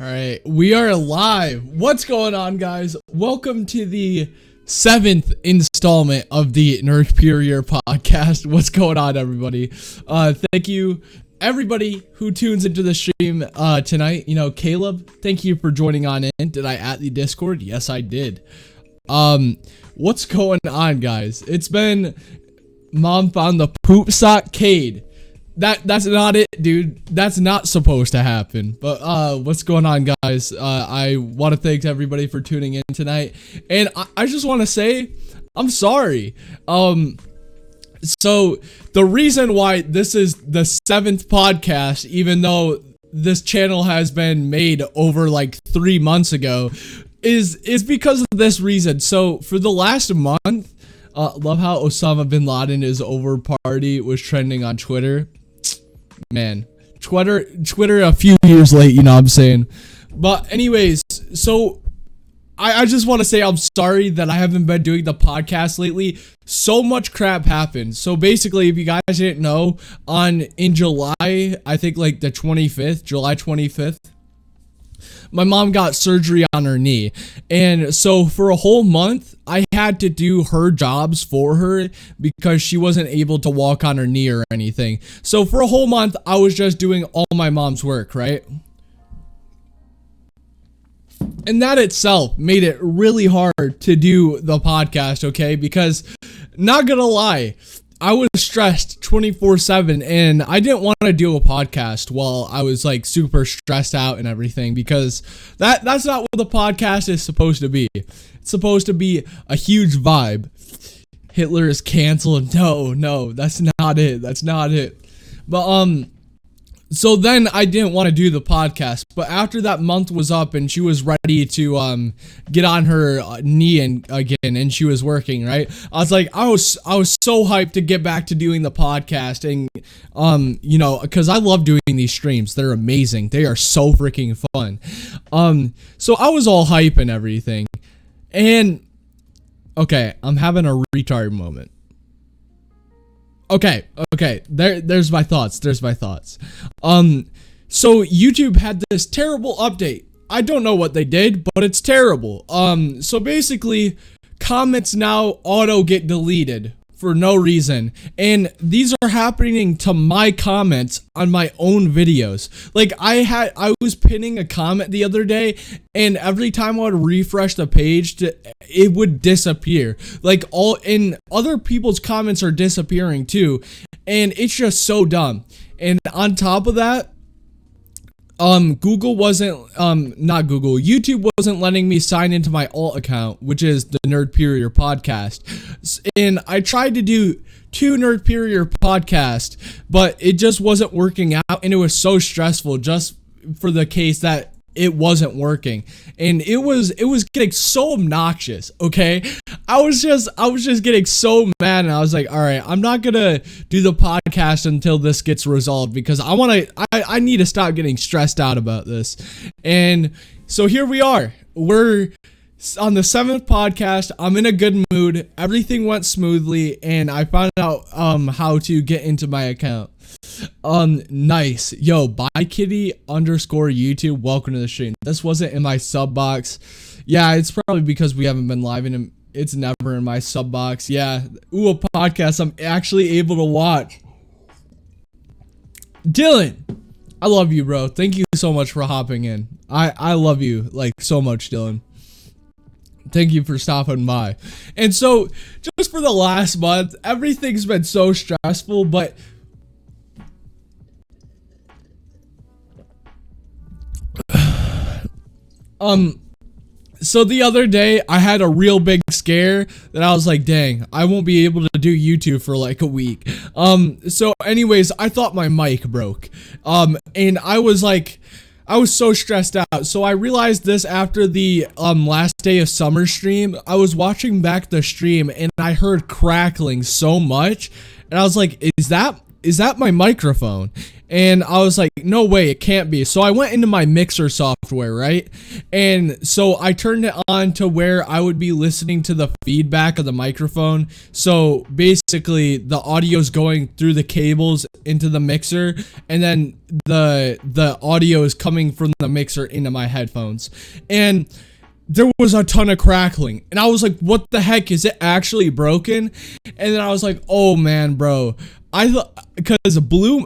All right, we are live. What's going on, guys? Welcome to the 7th installment of the NERDPERIOR podcast. What's going on, everybody? Thank you, everybody who tunes into the stream tonight. You know, Caleb, thank you for joining on in. Did I at the Discord? Yes, I did. What's going on, guys? It's been Mom found the poop sock Cade. That's not it, dude. That's not supposed to happen. But what's going on, guys? I want to thank everybody for tuning in tonight, and I just want to say I'm sorry. So the reason why this is the 7th podcast, even though this channel has been made over like 3 months ago, is because of this reason. So for the last month, love how Osama bin Laden is over party was trending on Twitter. Man, Twitter a few years late, you know what I'm saying? But anyways, so I just want to say I'm sorry that I haven't been doing the podcast lately. So much crap happened. So basically, if you guys didn't know, in July, I think like the 25th, July 25th, my mom got surgery on her knee. And so for a whole month, I had to do her jobs for her because she wasn't able to walk on her knee or anything. So for a whole month, I was just doing all my mom's work, right? And that itself made it really hard to do the podcast, okay? Because, not gonna lie, I was stressed 24/7, and I didn't want to do a podcast while I was like super stressed out and everything, because that's not what the podcast is supposed to be. It's supposed to be a huge vibe. Hitler is canceled. No, that's not it. That's not it. But so then I didn't want to do the podcast, but after that month was up and she was ready to get on her knee again, and she was working, right? I was like, I was so hyped to get back to doing the podcast, and you know, because I love doing these streams. They're amazing. They are so freaking fun. So I was all hype and everything, and okay, I'm having a retard moment. Okay, there's my thoughts, so YouTube had this terrible update. I don't know what they did, but it's terrible. So basically, comments now auto get deleted for no reason, and these are happening to my comments on my own videos. Like, I was pinning a comment the other day, and every time I would refresh the page, it would disappear. Like, in other people's comments are disappearing too, and it's just so dumb. And on top of that, YouTube wasn't letting me sign into my alt account, which is the NERDPERIOR podcast. And I tried to do 2 NERDPERIOR podcasts, but it just wasn't working out, and it was so stressful just for the case that it wasn't working. And it was getting so obnoxious, okay? I was just getting so mad, and I was like, all right, I'm not gonna do the podcast until this gets resolved, because I need to stop getting stressed out about this. And so here we are. We're on the 7th podcast. I'm in a good mood. Everything went smoothly, and I found out how to get into my account. Nice. Yo, bye kitty _YouTube. Welcome to the stream. This wasn't in my sub box. Yeah, it's probably because we haven't been live, and it's never in my sub box. Yeah. Ooh, a podcast I'm actually able to watch. Dylan, I love you, bro. Thank you so much for hopping in. I love you like so much, Dylan. Thank you for stopping by. And so, just for the last month, everything's been so stressful, but so the other day I had a real big scare that I was like, dang, I won't be able to do YouTube for like a week. So anyways, I thought my mic broke. And I was so stressed out. So I realized this after the last day of summer stream. I was watching back the stream, and I heard crackling so much, and I was like, is that is that my microphone? And I was like, no way, it can't be. So I went into my mixer software, right? And so I turned it on to where I would be listening to the feedback of the microphone. So basically the audio's going through the cables into the mixer, and then the audio is coming from the mixer into my headphones. And there was a ton of crackling, and I was like, what the heck, is it actually broken? And then I was like, oh man, bro, because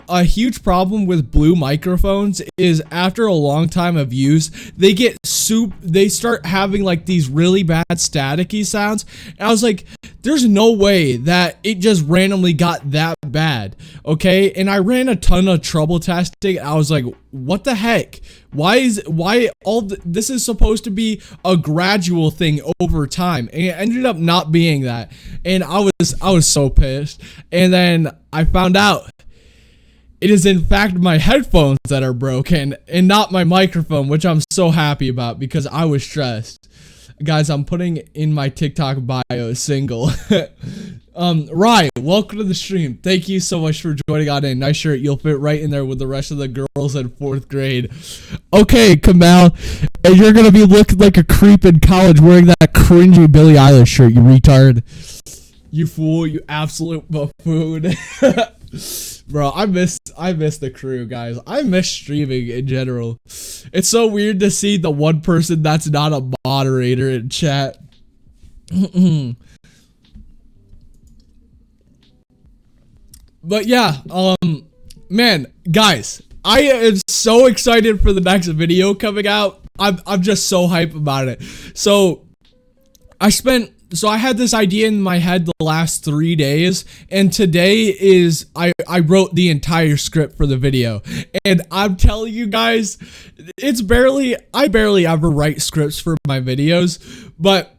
a huge problem with blue microphones is after a long time of use, they start having like these really bad staticky sounds. And I was like, there's no way that it just randomly got that bad, okay? And I ran a ton of trouble testing. I was like, what the heck? This is supposed to be a gradual thing over time, and it ended up not being that. And I was so pissed. And then I found out it is in fact my headphones that are broken and not my microphone, which I'm so happy about because I was stressed. Guys, I'm putting in my TikTok bio single. Rye, welcome to the stream. Thank you so much for joining on in. Nice shirt. You'll fit right in there with the rest of the girls in 4th grade. Okay, Kamal, and you're going to be looking like a creep in college wearing that cringy Billie Eilish shirt, you retard. You fool, you absolute buffoon. Bro, I miss the crew, guys. I miss streaming in general. It's so weird to see the one person that's not a moderator in chat. But yeah, man, guys, I am so excited for the next video coming out. I'm just so hyped about it. So I had this idea in my head the last 3 days, and today is I wrote the entire script for the video. And I'm telling you guys, I barely ever write scripts for my videos, but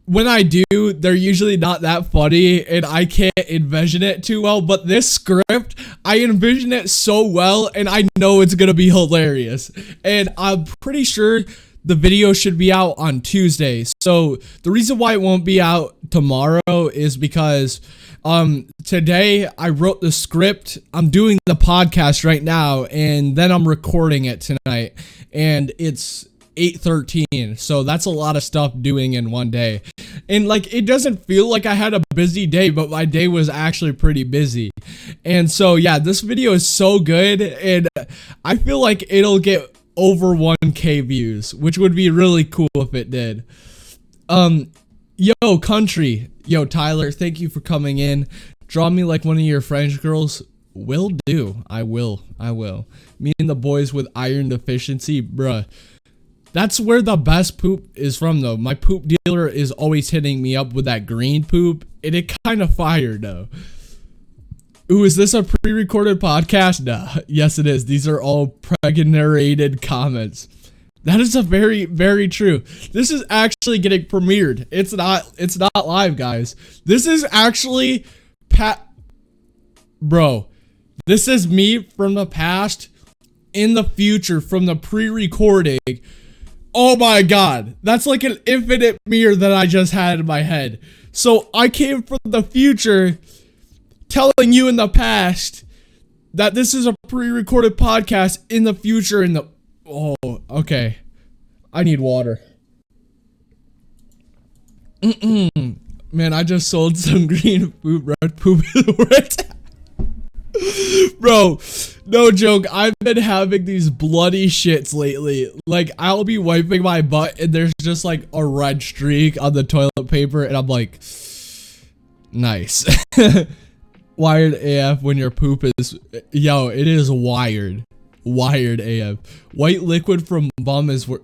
when I do, they're usually not that funny, and I can't envision it too well. But this script, I envision it so well, and I know it's gonna be hilarious. And I'm pretty sure the video should be out on Tuesday. So the reason why it won't be out tomorrow is because today I wrote the script. I'm doing the podcast right now, and then I'm recording it tonight, and it's 8:13, so that's a lot of stuff doing in one day. And like, it doesn't feel like I had a busy day, but my day was actually pretty busy. And so yeah, this video is so good, and I feel like it'll get over 1K views, which would be really cool if it did. Yo country, yo Tyler, thank you for coming in. Draw me like one of your French girls. Will do. I will. Me and the boys with iron deficiency, bruh. That's where the best poop is from, though. My poop dealer is always hitting me up with that green poop, and it kind of fired, though. Ooh, is this a pre-recorded podcast? Nah. Yes, it is. These are all pre-generated comments. That is a very, very true. This is actually getting premiered. It's not live, guys. This is actually Bro, this is me from the past, in the future, from the pre-recording. Oh my god, that's like an infinite mirror that I just had in my head. So I came from the future telling you in the past that this is a pre-recorded podcast in the future. Oh, okay. I need water. Man, I just sold some green poop, red poop. Bro, no joke, I've been having these bloody shits lately. Like, I'll be wiping my butt and there's just like a red streak on the toilet paper, and I'm like, nice. Wired AF when your poop is, yo, it is wired. Wired AF. White liquid from bum is where,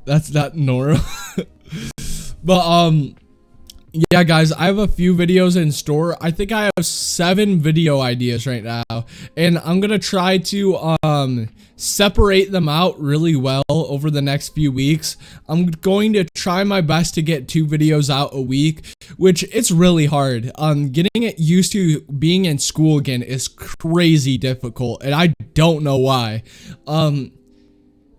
that's not normal. But yeah, guys, I have a few videos in store. I think I have 7 video ideas right now, and I'm gonna try to separate them out really well over the next few weeks. I'm going to try my best to get 2 videos out a week, which it's really hard. Getting it used to being in school again is crazy difficult, and I don't know why.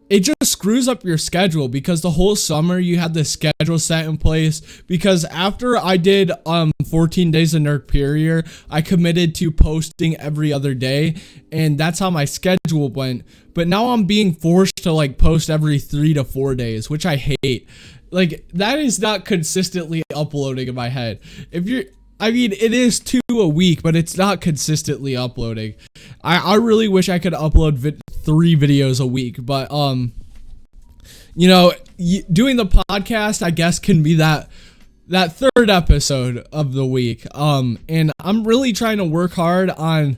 It just screws up your schedule because the whole summer you had the schedule set in place. Because after I did 14 days of NERDPERIOR, I committed to posting every other day, and that's how my schedule went. But now I'm being forced to like post every 3 to 4 days, which I hate. Like, that is not consistently uploading in my head. It is 2 a week, but it's not consistently uploading. I really wish I could upload 3 videos a week, but doing the podcast, I guess, can be that 3rd episode of the week. And I'm really trying to work hard on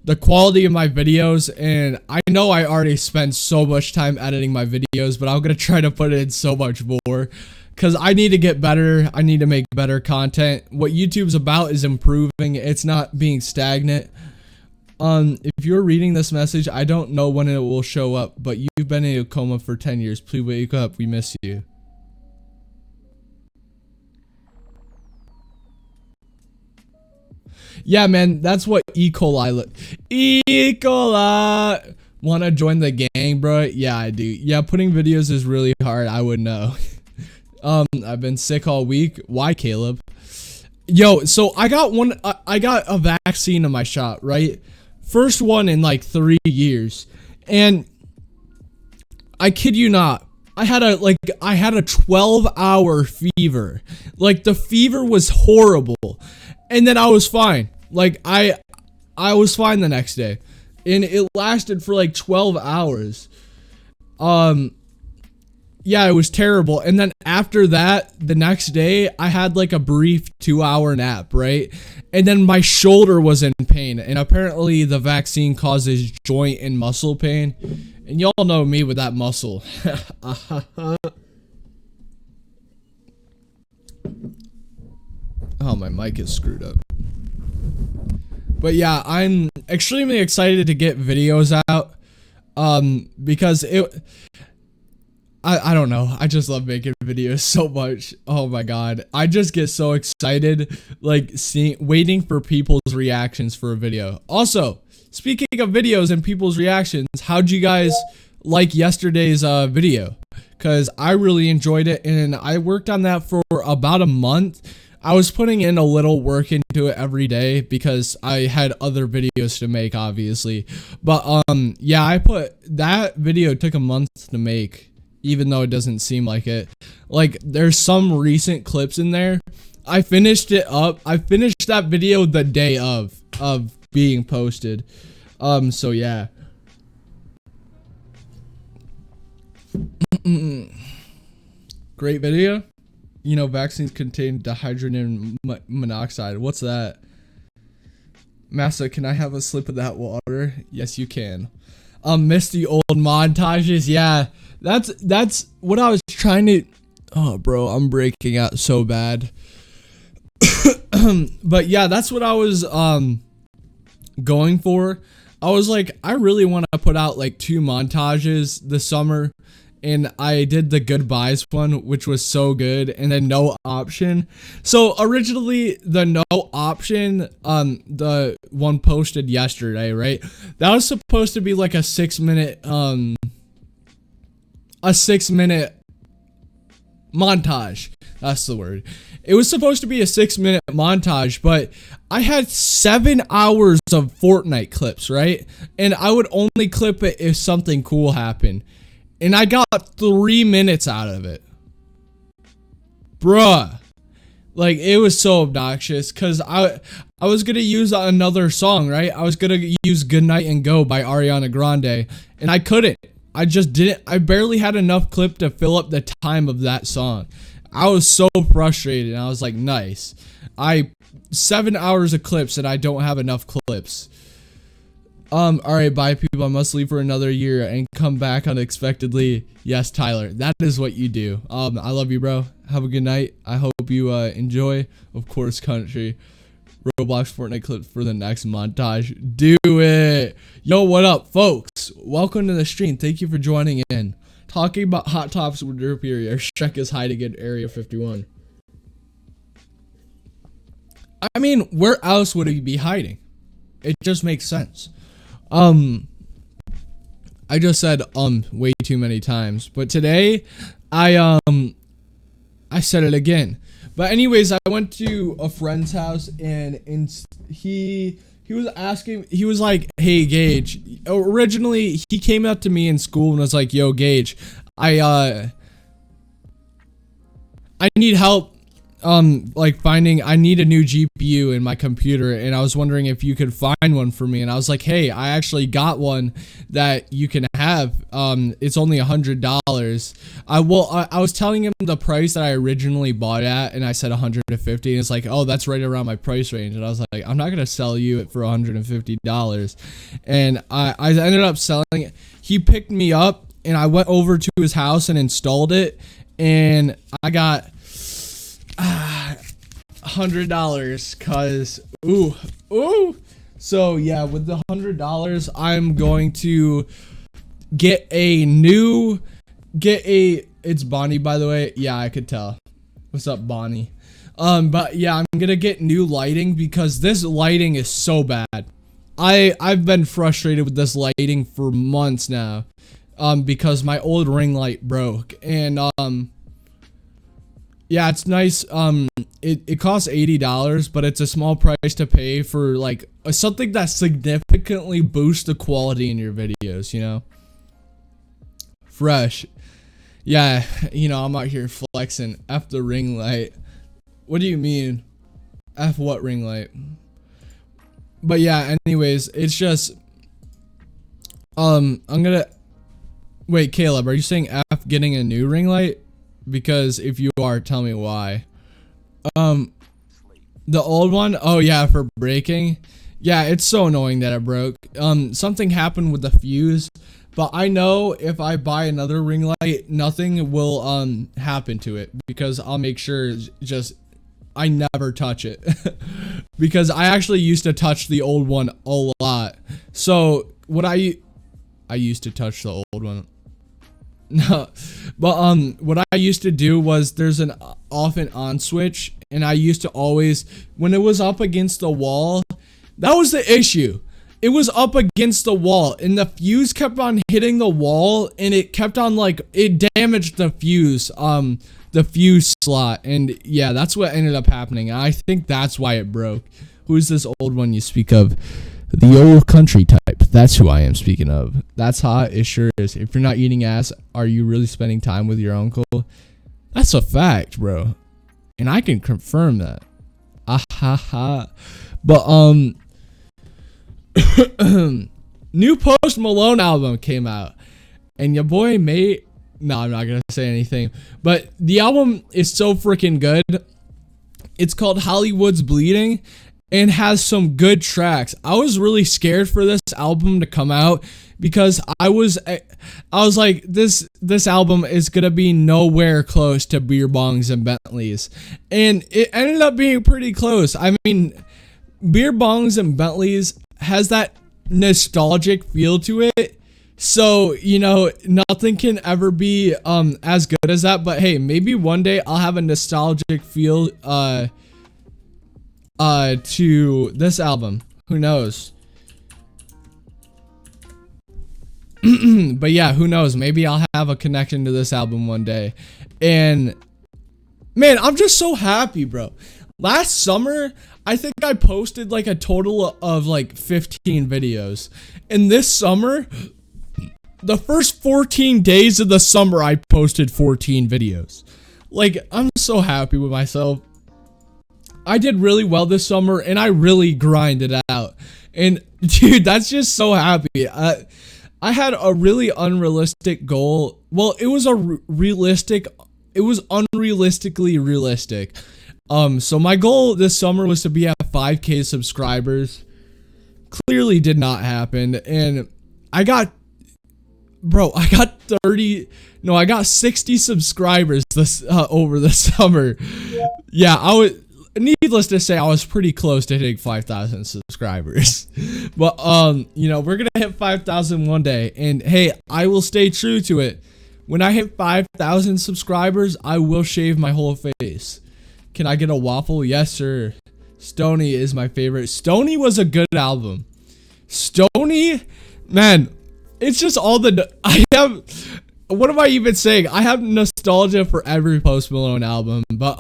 the quality of my videos, and I know I already spend so much time editing my videos, but I'm gonna try to put in so much more. Because I need to get better. I need to make better content. What YouTube's about is improving. It's not being stagnant. If you're reading this message, I don't know when it will show up, but you've been in a coma for 10 years. Please wake up. We miss you. Yeah, man, that's what E. coli look. E. coli. Wanna join the gang, bro? Yeah, I do. Yeah, putting videos is really hard. I would know. I've been sick all week. Why, Caleb? Yo, so I got a vaccine in my shot, right? First one in like 3 years. And I kid you not, I had a 12-hour fever. Like, the fever was horrible. And then I was fine. Like, I was fine the next day. And it lasted for like 12 hours. Yeah, it was terrible. And then after that, the next day, I had like a brief 2-hour nap, right? And then my shoulder was in pain. And apparently the vaccine causes joint and muscle pain. And y'all know me with that muscle. Oh, my mic is screwed up. But yeah, I'm extremely excited to get videos out. Because I don't know. I just love making videos so much. Oh my god. I just get so excited, like, waiting for people's reactions for a video. Also, speaking of videos and people's reactions, how'd you guys like yesterday's video? Because I really enjoyed it, and I worked on that for about a month. I was putting in a little work into it every day because I had other videos to make, obviously. But yeah, that video took a month to make. Even though it doesn't seem like it. Like, there's some recent clips in there. I finished it up. I finished that video the day of being posted. So yeah. Great video. You know, vaccines contain dihydrogen monoxide. What's that? Massa, can I have a sip of that water? Yes, you can. Miss the old montages. Yeah. That's what I was trying to. Oh, bro, I'm breaking out so bad. But yeah, that's what I was going for. I was like, I really want to put out like 2 montages this summer, and I did the goodbyes one, which was so good, and then no option. So originally the no option, the one posted yesterday, right? That was supposed to be like a 6-minute montage. That's the word. It was supposed to be a 6-minute montage, but I had 7 hours of Fortnite clips, right? And I would only clip it if something cool happened. And I got 3 minutes out of it. Bruh. Like, it was so obnoxious, because I was going to use another song, right? I was going to use Good Night and Go by Ariana Grande, and I couldn't. I just didn't. I barely had enough clip to fill up the time of that song. I was so frustrated. I was like, nice. 7 hours of clips and I don't have enough clips. Alright, bye people. I must leave for another year and come back unexpectedly. Yes, Tyler. That is what you do. I love you, bro. Have a good night. I hope you enjoy. Of course, country. Roblox Fortnite clips for the next montage. Do it. Yo, what up, folks? Welcome to the stream. Thank you for joining in. Talking about hot topics with NERDPERIOR. Shrek is hiding in Area 51. I mean, where else would he be hiding? It just makes sense. I I just said way too many times. But today, I said it again. But anyways, I went to a friend's house and he was asking, he was like, "Hey Gage." Originally, he came up to me in school and was like, "Yo Gage, I need help I need a new GPU in my computer, and I was wondering if you could find one for me." And I was like, "Hey, I actually got one that you can have. It's only $100. I was telling him the price that I originally bought at, and I said 150, and it's like, "Oh, that's right around my price range." And I was like, "I'm not gonna sell you it for $150. And I ended up selling it. He picked me up, and I went over to his house and installed it, and I got $100 cause ooh. So yeah, with the $100, I'm going to get it's Bonnie, by the way. Yeah, I could tell. What's up, Bonnie? But yeah, I'm gonna get new lighting because this lighting is so bad. I've been frustrated with this lighting for months now. Because my old ring light broke, and yeah, it's nice. It costs $80, but it's a small price to pay for like something that significantly boosts the quality in your videos, you know? Fresh. Yeah, you know, I'm out here flexing. F the ring light. What do you mean? F what ring light? But yeah, anyways, it's just I'm gonna wait, Caleb, are you saying F getting a new ring light? Because if you are, tell me why. The old one, oh yeah, for breaking. Yeah, it's so annoying that it broke. Something happened with the fuse, but I know if I buy another ring light, nothing will happen to it because I'll make sure I never touch it. Because I actually used to touch the old one a lot. So what I used to touch the old one. No, but what I used to do was there's an off and on switch, and I used to always, when it was up against the wall, that was the issue. It was up against the wall, and the fuse kept on hitting the wall, and it kept on it damaged the fuse slot, and yeah, that's what ended up happening. I think that's why it broke. Who's this old one you speak of? The old country type. That's who I am speaking of. That's hot. It sure is. If you're not eating ass, are you really spending time with your uncle? That's a fact, bro. And I can confirm that. Ah ha ha. But new Post Malone album came out, and your boy made. No, I'm not gonna say anything. But the album is so freaking good. It's called Hollywood's Bleeding, and has some good tracks. I was really scared for this album to come out because I was like, this album is gonna be nowhere close to Beer Bongs and Bentleys, and it ended up being pretty close. I mean, Beer Bongs and Bentleys has that nostalgic feel to it, so you know nothing can ever be as good as that. But hey, maybe one day I'll have a nostalgic feel to this album. Who knows? But yeah, who knows? Maybe I'll have a connection to this album one day. And man, I'm just so happy, bro. Last summer, I think I posted like a total of like 15 videos. And this summer, the first 14 days of the summer, I posted 14 videos. Like, I'm so happy with myself. I did really well this summer, and I really grinded out. And dude, that's just so happy. I had a really unrealistic goal. Well, it was unrealistically realistic. So my goal this summer was to be at 5K subscribers. Clearly did not happen, and I got 60 subscribers over the summer. Yeah, needless to say, I was pretty close to hitting 5,000 subscribers. But you know, we're gonna hit 5,000 one day, and hey, I will stay true to it. When I hit 5,000 subscribers, I will shave my whole face. Can I get a waffle? Yes, sir. Stoney is my favorite. Stoney was a good album. Stoney, man, it's just all the, I have, what am I even saying? I have nostalgia for every Post Malone album, but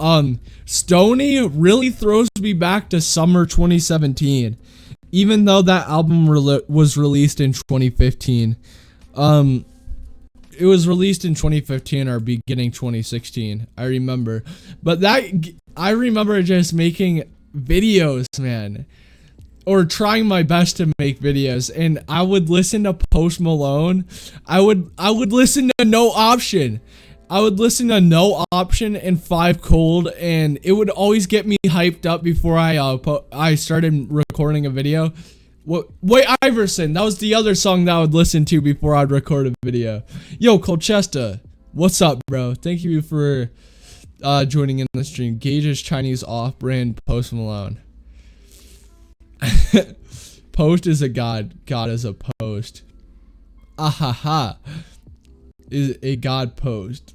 Stoney really throws me back to summer 2017, even though that album was released in 2015. It was released in 2015 or beginning 2016, I remember. But I remember just making videos, man, or trying my best to make videos, and I would listen to Post Malone. I would listen to No Option. I would listen to No Option and Five Cold, and it would always get me hyped up before I started recording a video. Wait, Iverson, that was the other song that I would listen to before I'd record a video. Yo, Colchester, what's up, bro? Thank you for joining in the stream. Gage's Chinese off-brand Post Malone. Post is a god. God is a post. Ahaha. Is a god post.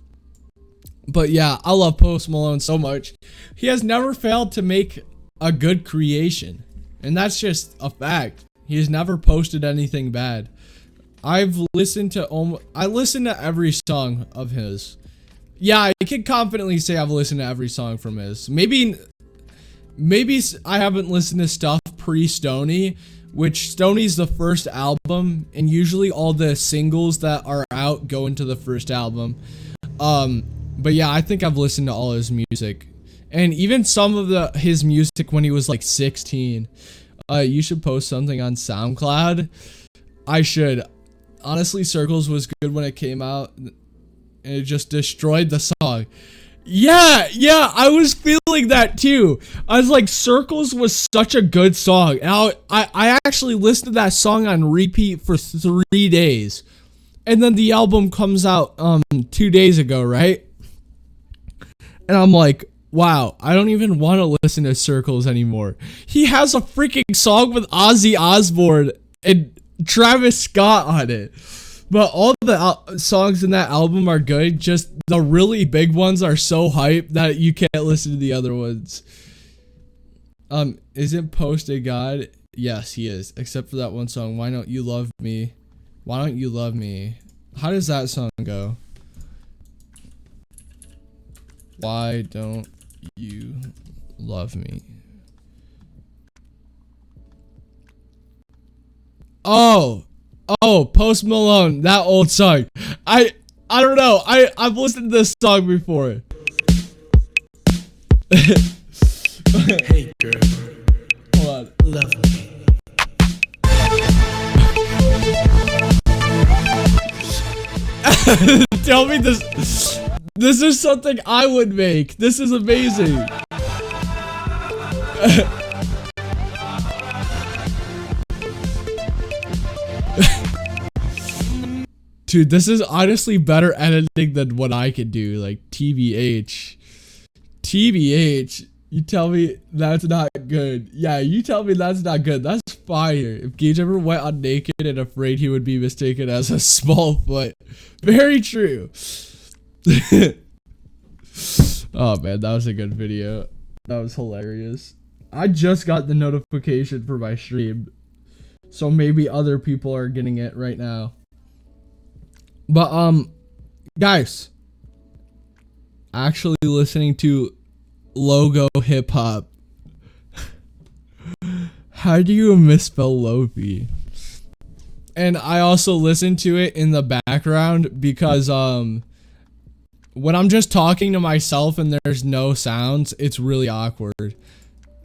But yeah, I love Post Malone so much. He has never failed to make a good creation. And that's just a fact. He has never posted anything bad. I listened to every song of his. Yeah, I can confidently say I've listened to every song from his. Maybe I haven't listened to stuff pre-Stoney, which Stoney's the first album, and usually all the singles that are out go into the first album. But yeah, I think I've listened to all his music. And even some of his music when he was like 16. You should post something on SoundCloud. I should. Honestly, Circles was good when it came out. And it just destroyed the song. Yeah, I was feeling that too. I was like, Circles was such a good song. And I actually listened to that song on repeat for 3 days. And then the album comes out 2 days ago, right? And I'm like, wow, I don't even want to listen to Circles anymore. He has a freaking song with Ozzy Osbourne and Travis Scott on it. But all the songs in that album are good. Just the really big ones are so hype that you can't listen to the other ones. Isn't Post a god? Yes, he is. Except for that one song, Why Don't You Love Me? Why Don't You Love Me? How does that song go? Why don't you love me? Oh, Post Malone, that old song. I don't know. I've listened to this song before. Hey girl, Hold on. love me. Tell me this. This is something I would make. This is amazing. Dude, this is honestly better editing than what I could do. Like, TBH. TBH. You tell me that's not good. Yeah, you tell me that's not good. That's fire. If Gage ever went on naked and afraid he would be mistaken as a small foot. Very true. Oh man, that was a good video. That was hilarious. I just got the notification for my stream, so maybe other people are getting it right now. But guys, actually listening to Logo Hip Hop. How do you misspell Lofi? And I also listen to it in the background because when I'm just talking to myself and there's no sounds, it's really awkward.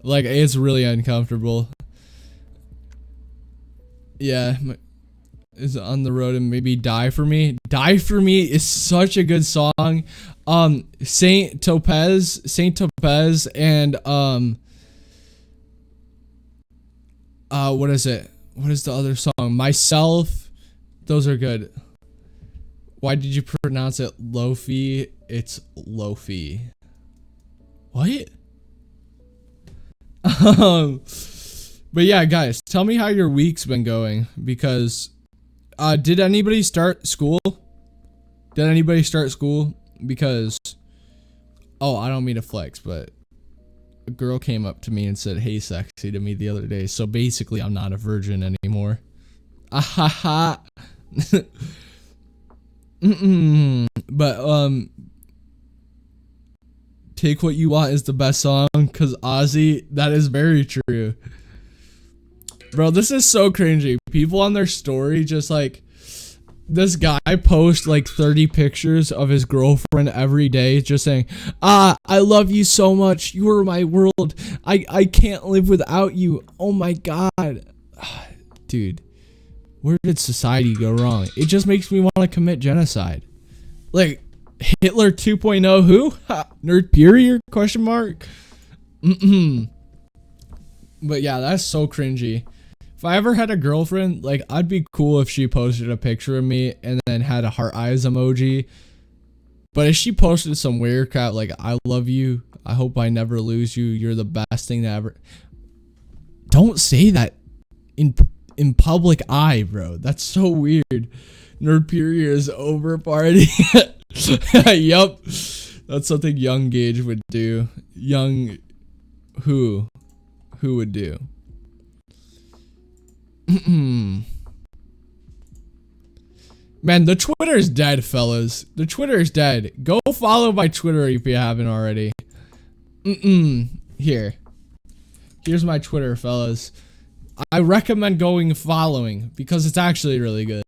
Like, it's really uncomfortable. Yeah, is on the road and maybe Die For Me. Die For Me is such a good song. Saint Topaz and what is it? What is the other song? Myself. Those are good. Why did you pronounce it Lofi? It's Lofi. What? But yeah, guys, tell me how your week's been going, because did anybody start school? Because I don't mean to flex, but a girl came up to me and said, "Hey, sexy" to me the other day. So basically, I'm not a virgin anymore. Ahaha. But Take What You Want is the best song, cause Ozzy, that is very true. Bro, this is so cringy. People on their story just like, this guy posts like 30 pictures of his girlfriend every day just saying, I love you so much. You are my world. I can't live without you. Oh my God. Dude, where did society go wrong? It just makes me want to commit genocide. Like, Hitler 2.0 who? NERDPERIOR question mark? But yeah, that's so cringy. If I ever had a girlfriend, like, I'd be cool if she posted a picture of me and then had a heart eyes emoji. But if she posted some weird crap like, I love you, I hope I never lose you, you're the best thing that ever. Don't say that in public eye, bro. That's so weird. NERDPERIOR is over party. Yup. That's something young Gage would do. Young who would do? Man, the Twitter's dead, fellas. The Twitter's dead. Go follow my Twitter if you haven't already. Here's my Twitter, fellas. I recommend going following because it's actually really good.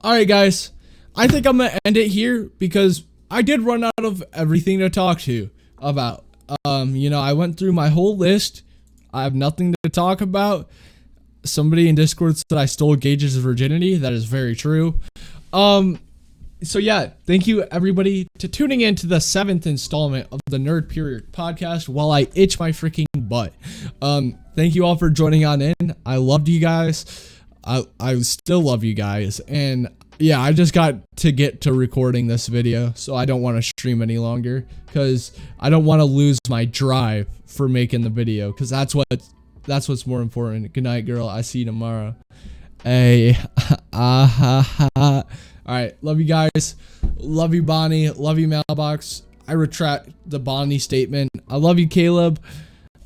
Alright, guys. I think I'm gonna end it here because I did run out of everything to talk to you about. You know, I went through my whole list. I have nothing to talk about. Somebody in Discord said I stole Gage's virginity. That is very true. So yeah, thank you everybody to tuning in to the 7th installment of the NERDPERIOR podcast while I itch my freaking butt. Thank you all for joining on in. I loved you guys. I still love you guys. And yeah, I just got to get to recording this video, so I don't want to stream any longer because I don't want to lose my drive for making the video because that's what's more important. Good night, girl. I see you tomorrow. Hey, all right, love you guys. Love you, Bonnie. Love you, Mailbox. I retract the Bonnie statement. I love you, Caleb.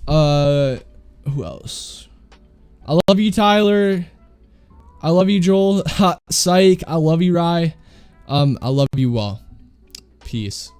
Who else? I love you, Tyler. I love you, Joel. Psych. I love you, Rye. I love you all. Peace.